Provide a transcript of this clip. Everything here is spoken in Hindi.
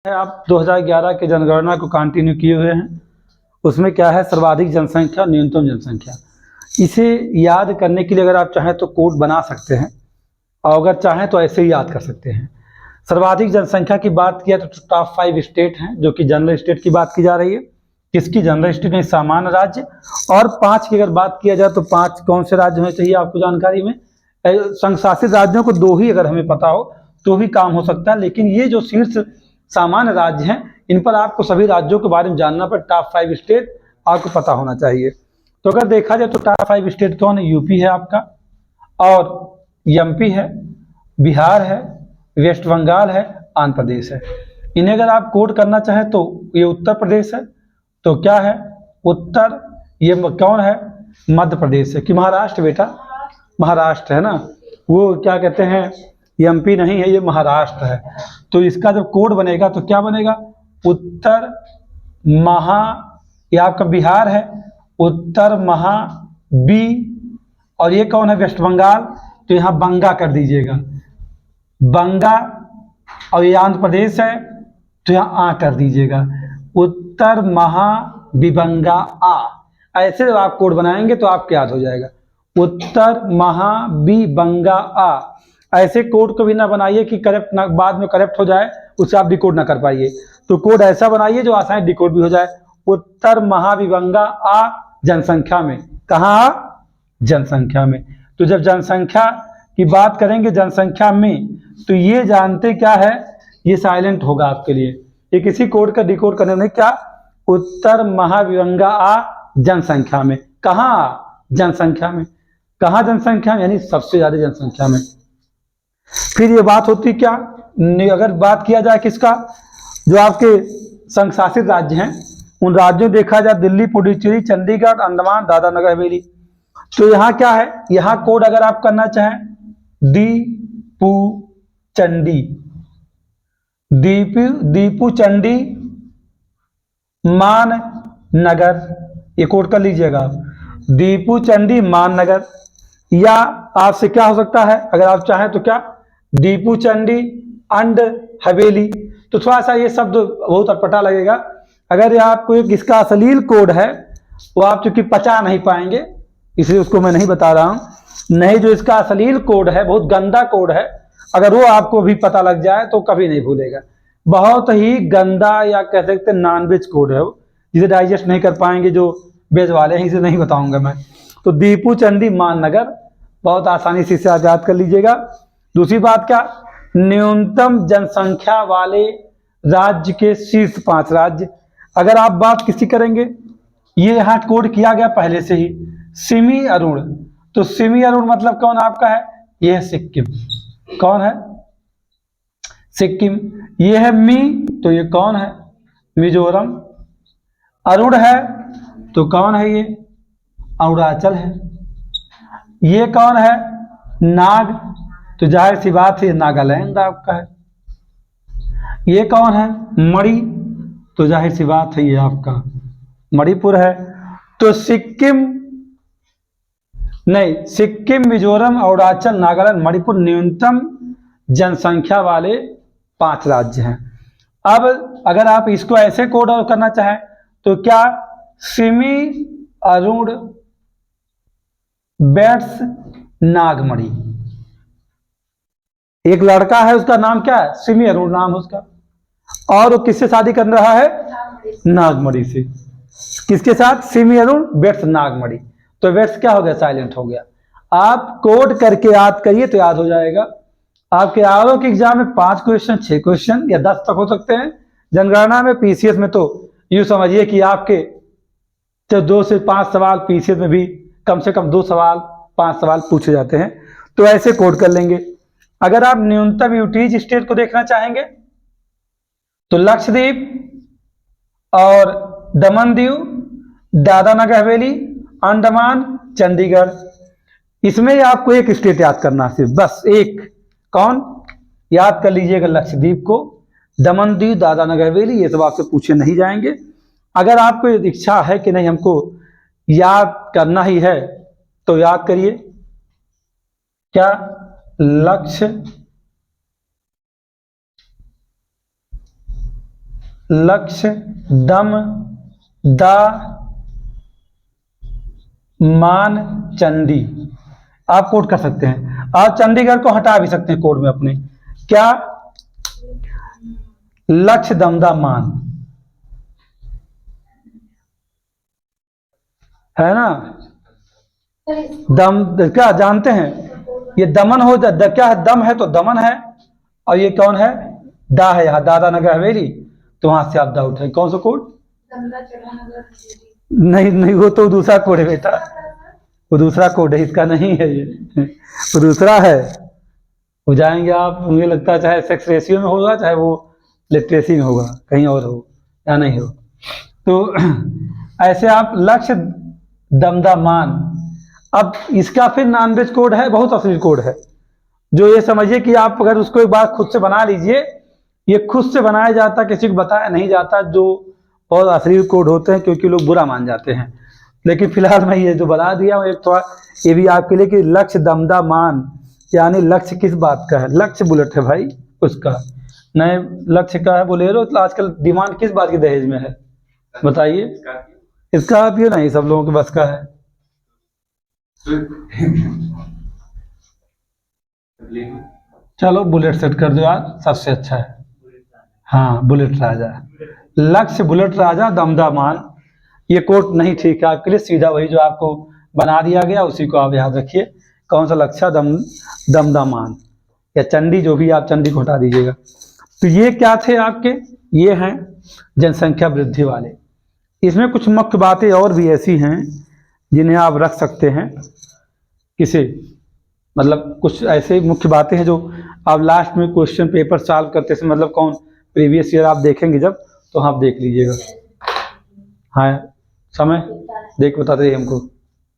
आप 2011 के जनगणना को कंटिन्यू किए हुए हैं। उसमें क्या है, सर्वाधिक जनसंख्या न्यूनतम जनसंख्या। इसे याद करने के लिए अगर आप चाहें तो कोड बना सकते हैं और अगर चाहें तो ऐसे ही याद कर सकते हैं। सर्वाधिक जनसंख्या की बात किया तो टॉप 5 स्टेट हैं, जो कि जनरल स्टेट की बात की जा रही है। किसकी? जनरल स्टेट में सामान्य राज्य। और 5 की अगर बात किया जाए तो 5 कौन से राज्य होने चाहिए आपको जानकारी में? संघ शासित राज्यों को 2 ही अगर हमें पता हो तो भी काम हो सकता है, लेकिन ये जो शीर्ष सामान्य राज्य हैं इन पर आपको सभी राज्यों के बारे में जानना पर टॉप 5 स्टेट आपको पता होना चाहिए। तो अगर देखा जाए तो टॉप 5 स्टेट कौन है? यूपी है आपका, और एमपी है, बिहार है, वेस्ट बंगाल है, आंध्र प्रदेश है। इन्हें अगर आप कोड करना चाहें तो ये उत्तर प्रदेश है, तो क्या है उत्तर, ये कौन है? मध्य प्रदेश है। कि महाराष्ट्र बेटा? महाराष्ट्र है ना, वो क्या कहते हैं एमपी नहीं है, ये महाराष्ट्र है। तो इसका जब कोड बनेगा तो क्या बनेगा? उत्तर महा, ये आपका बिहार है, उत्तर महा बी, और ये कौन है? वेस्ट बंगाल, तो यहाँ बंगा कर दीजिएगा, बंगा। और ये आंध्र प्रदेश है तो यहाँ आ कर दीजिएगा, उत्तर महा विबंगा आ। ऐसे जब आप कोड बनाएंगे तो आपको याद हो जाएगा, उत्तर महा विबंगा आ। ऐसे कोड को भी ना बनाइए कि करेक्ट ना बाद में करेक्ट हो जाए, उससे आप डिकोड ना कर पाइए। तो कोड ऐसा बनाइए जो आसानी डिकोड भी हो जाए। उत्तर महाविबंगा आ जनसंख्या में। कहाँ आ? जनसंख्या में। तो जब जनसंख्या की बात करेंगे जनसंख्या में, तो ये जानते क्या है, ये साइलेंट होगा आपके लिए, ये किसी कोड का डिकोड करने में। क्या? उत्तर महाविबंगा आ जनसंख्या में। कहाँ आ? जनसंख्या में। कहाँ जनसंख्या में? यानी सबसे ज्यादा जनसंख्या में। फिर ये बात होती क्या, अगर बात किया जाए किसका, जो आपके संघ शासित राज्य हैं उन राज्यों देखा जाए दिल्ली, पुडुचेरी, चंडीगढ़, अंडमान, दादरा नगर हवेली। तो यहाँ क्या है, यहाँ कोड अगर आप करना चाहें दीपू चंडी, दीपू चंडी मान नगर, ये कोड कर लीजिएगा आप, दीपू चंडी मान नगर। या आपसे क्या हो सकता है अगर आप चाहें तो क्या, दीपू चंडी अंड हवेली। तो थोड़ा सा ये शब्द बहुत अटपटा लगेगा। अगर ये आपको एक इसका अश्लील कोड है वो आप चूंकि पचा नहीं पाएंगे, इसलिए उसको मैं नहीं बता रहा हूं। नहीं, जो इसका अश्लील कोड है, बहुत गंदा कोड है, अगर वो आपको भी पता लग जाए तो कभी नहीं भूलेगा। बहुत ही गंदा या कह सकते नॉनवेज कोड है वो, जिसे डाइजेस्ट नहीं कर पाएंगे जो वेज वाले हैं, इसे नहीं बताऊंगा मैं। तो दीपू चंडी मान नगर बहुत आसानी से इसे याद कर लीजिएगा। दूसरी बात क्या, न्यूनतम जनसंख्या वाले राज्य के शीर्ष 5 राज्य। अगर आप बात किसी करेंगे, ये यहाँ कोड किया गया पहले से ही, सिमी अरुण। तो सिमी अरुण मतलब कौन आपका है? ये है सिक्किम। कौन है? सिक्किम। ये है मी, तो ये कौन है? मिजोरम। अरुण है तो कौन है? ये अरुणाचल है। ये कौन है? नाग, तो जाहिर सी बात है नागालैंड आपका है। ये कौन है? मणि, तो जाहिर सी बात है ये आपका मणिपुर है। तो सिक्किम नहीं, सिक्किम, मिजोरम, अरुणाचल, नागालैंड, मणिपुर न्यूनतम जनसंख्या वाले 5 राज्य हैं। अब अगर आप इसको ऐसे कोड और करना चाहें तो क्या, सिमी अरुण बेट्स नागमणि। एक लड़का है, उसका नाम क्या है? सिमी अरुण नाम है उसका, और वो किससे शादी कर रहा है? नागमणि से। किसके साथ? सिमी अरुण बेट्स नागमणि। तो बेट्स क्या हो गया? साइलेंट हो गया। आप कोड करके याद करिए तो याद हो जाएगा। आपके आरओ के एग्जाम में 5 क्वेश्चन, 6 क्वेश्चन या 10 तक हो सकते हैं। जनगणना में, पीसीएस में तो यूं समझिए कि आपके 2 से 5 सवाल, पीसीएस में भी कम से कम 2 सवाल, 5 सवाल पूछे जाते हैं। तो ऐसे कोड कर लेंगे। अगर आप न्यूनतम यूटीज स्टेट को देखना चाहेंगे तो लक्षद्वीप और दमन दीव, दादरा नगर हवेली, अंडमान, चंडीगढ़। इसमें आपको एक स्टेट याद करना है, सिर्फ बस एक। कौन? याद कर लीजिएगा लक्षद्वीप को, दमन दीव, दादरा नगर हवेली, ये सब आपसे पूछे नहीं जाएंगे। अगर आपको इच्छा है कि नहीं हमको याद करना ही है तो याद करिए, क्या, लक्ष्य लक्ष्य दम दा मान चंडी। आप कोट कर सकते हैं। आप चंडीगढ़ को हटा भी सकते हैं कोड में अपने। क्या? लक्ष्य दमदा मान, है ना। दम क्या जानते हैं? ये दमन हो क्या है? दम है तो दमन है, और ये कौन है? दा है, यहाँ दादा नगर हवेली, तो वहां से आप दा उठे। कौन सा कोड? नहीं नहीं, वो तो दूसरा कोड है बेटा, वो दूसरा कोड है, इसका नहीं है ये, वो दूसरा है। हो जाएंगे आप, मुझे लगता है चाहे सेक्स रेशियो में होगा, चाहे वो लिटरेसी में होगा, कहीं और हो या नहीं हो। तो ऐसे आप लक्ष्य दमदा मान। अब इसका फिर नॉनवेज कोड है, बहुत असली कोड है, जो ये समझिए कि आप अगर उसको एक बार खुद से बना लीजिए, ये खुद से बनाया जाता, किसी को बताया नहीं जाता, जो बहुत असली कोड होते हैं, क्योंकि लोग बुरा मान जाते हैं। लेकिन फिलहाल मैं ये जो बता दिया हूँ, एक थोड़ा ये भी आपके लिए कि लक्ष्य दमदा मान, यानी लक्ष्य किस बात का है? लक्ष्य बुलेट है भाई उसका, नए लक्ष्य का है बोलेरो। तो आजकल डिमांड किस बात की दहेज में है बताइए? स्कॉर्पियो नहीं, सब लोगों के बस का है। चलो बुलेट सेट कर दो यार, सबसे अच्छा है। हाँ बुलेट राजा, लक्ष्य बुलेट राजा दमदा मान। ये कोट नहीं ठीक है आपके लिए, सीधा वही जो आपको बना दिया गया उसी को आप याद रखिए। कौन सा? लक्ष्य दमदा मान या चंडी, जो भी आप चंडी को हटा दीजिएगा। तो ये क्या थे आपके? ये हैं जनसंख्या वृद्धि वाले। इसमें कुछ मुख्य बातें और भी ऐसी हैं जिन्हें आप रख सकते हैं। किसे मतलब कुछ ऐसे मुख्य बातें हैं जो आप लास्ट में क्वेश्चन पेपर सॉल्व करते समय, मतलब कौन प्रीवियस ईयर आप देखेंगे जब, तो आप देख लीजिएगा। हाँ समय देख बताते रहिए हमको।